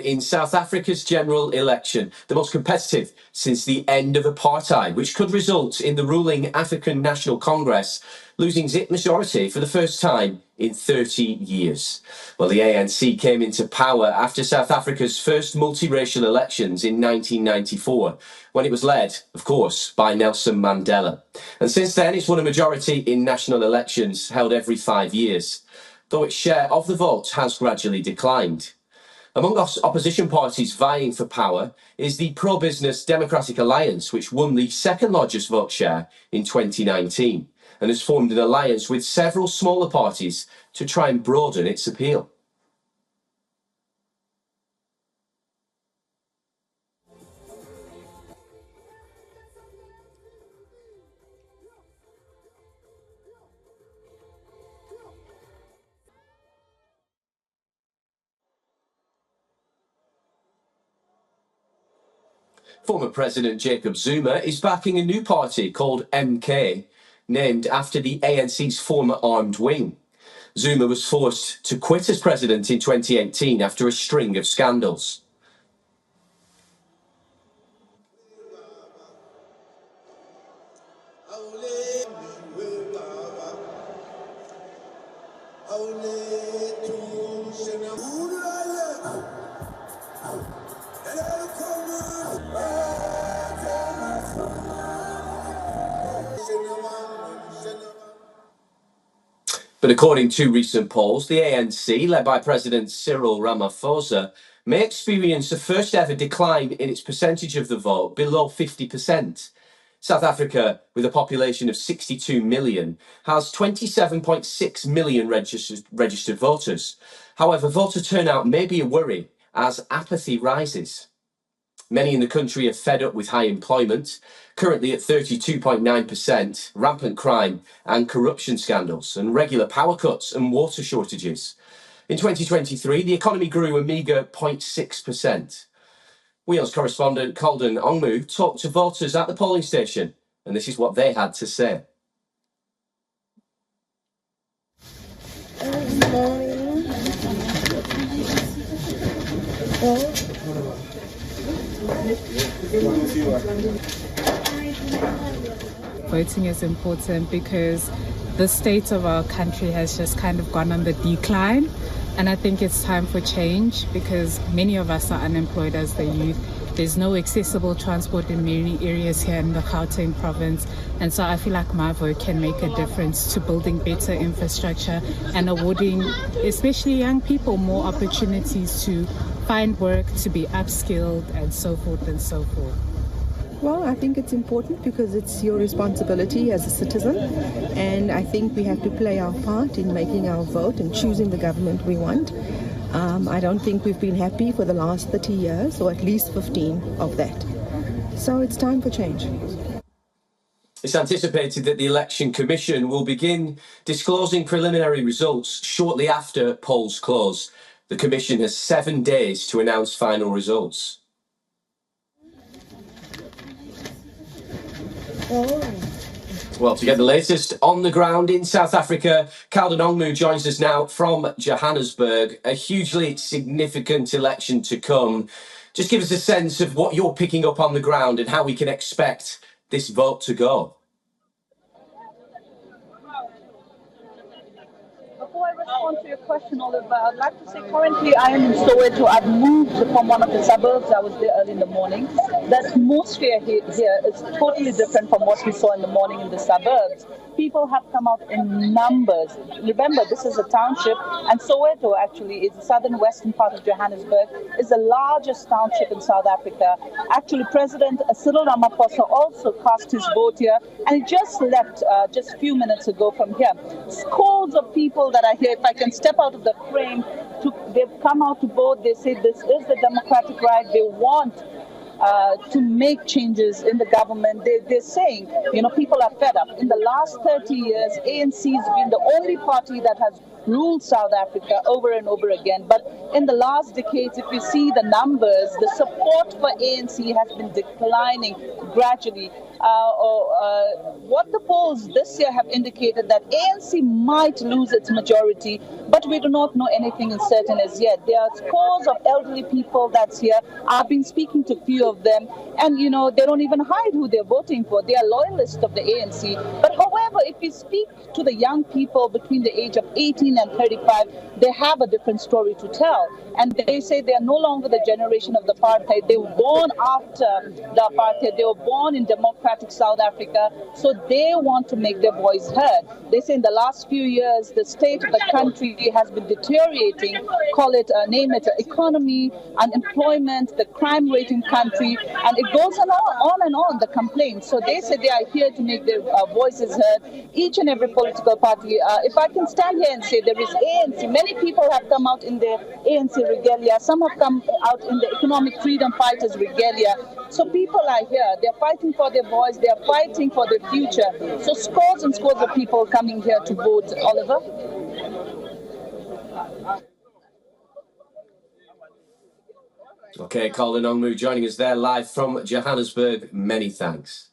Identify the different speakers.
Speaker 1: in South Africa's general election, the most competitive since the end of apartheid, which could result in the ruling African National Congress losing its majority for the first time in 30 years. Well, the ANC came into power after South Africa's first multiracial elections in 1994, when it was led, of course, by Nelson Mandela. And since then, it's won a majority in national elections held every 5 years, though its share of the vote has gradually declined. Among opposition parties vying for power is the pro-business Democratic Alliance, which won the second largest vote share in 2019 and has formed an alliance with several smaller parties to try and broaden its appeal. Former President Jacob Zuma is backing a new party called MK, named after the ANC's former armed wing. Zuma was forced to quit as president in 2018 after a string of scandals. But according to recent polls, the ANC, led by President Cyril Ramaphosa, may experience the first ever decline in its percentage of the vote below 50%. South Africa, with a population of 62 million, has 27.6 million registered voters. However, voter turnout may be a worry as apathy rises. Many in the country are fed up with high employment, currently at 32.9%, rampant crime and corruption scandals, and regular power cuts and water shortages. In 2023, the economy grew a meagre 0.6%. WION's correspondent Colden Ongmu talked to voters at the polling station, and this is what they had to say.
Speaker 2: Voting is important because the state of our country has just kind of gone on the decline, and I think it's time for change because many of us are unemployed as the youth. There's no accessible transport in many areas here in the Gauteng province, and so I feel like my vote can make a difference to building better infrastructure and awarding especially young people more opportunities to find work, to be upskilled, and so forth and so forth.
Speaker 3: Well, I think it's important because it's your responsibility as a citizen, and I think we have to play our part in making our vote and choosing the government we want. I don't think we've been happy for the last 30 years, or at least 15 of that. So it's time for change.
Speaker 1: It's anticipated that the Election Commission will begin disclosing preliminary results shortly after polls close. The Commission has 7 days to announce final results. Well, to get the latest on the ground in South Africa, Colden Ongmu joins us now from Johannesburg. A hugely significant election to come. Just give us a sense of what you're picking up on the ground and how we can expect this vote to go.
Speaker 4: Before I respond to your question, Oliver, I'd like to say currently I am in Soweto. I've moved from one of the suburbs. I was there early in the morning. The atmosphere here is totally different from what we saw in the morning in the suburbs. People have come out in numbers. Remember, this is a township, and Soweto actually is the southern western part of Johannesburg, is the largest township in South Africa. Actually, President Cyril Ramaphosa also cast his vote here, and he just left just a few minutes ago from here. Scores of people that are here, if I can step out of the frame, they've come out to vote. They say this is the democratic right. They want to make changes in the government. They're saying, people are fed up. In the last 30 years, ANC has been the only party that has ruled South Africa over and over again. But in the last decades, if you see the numbers, the support for ANC has been declining gradually. What the polls this year have indicated that ANC might lose its majority, but we do not know anything in certain as yet. There are scores of elderly people that's here. I've been speaking to a few of them, and they don't even hide who they're voting for. They are loyalists of the ANC. But however, if you speak to the young people between the age of 18 and 35, they have a different story to tell. And they say they are no longer the generation of the apartheid. They were born after the apartheid. They were born in democratic South Africa, so they want to make their voice heard. They say in the last few years, the state of the country has been deteriorating. Call it, name it, economy, unemployment, the crime rate in country, and it goes on and on, the complaints. So they say they are here to make their voices heard. Each and every political party, if I can stand here and say there is ANC, many people have come out in their ANC regalia, some have come out in the economic freedom fighters regalia. So people are here, they're fighting for their voice, they're fighting for their future. So scores and scores of people coming here to vote, Oliver.
Speaker 1: Okay, Colin Ongmu joining us there live from Johannesburg. Many thanks.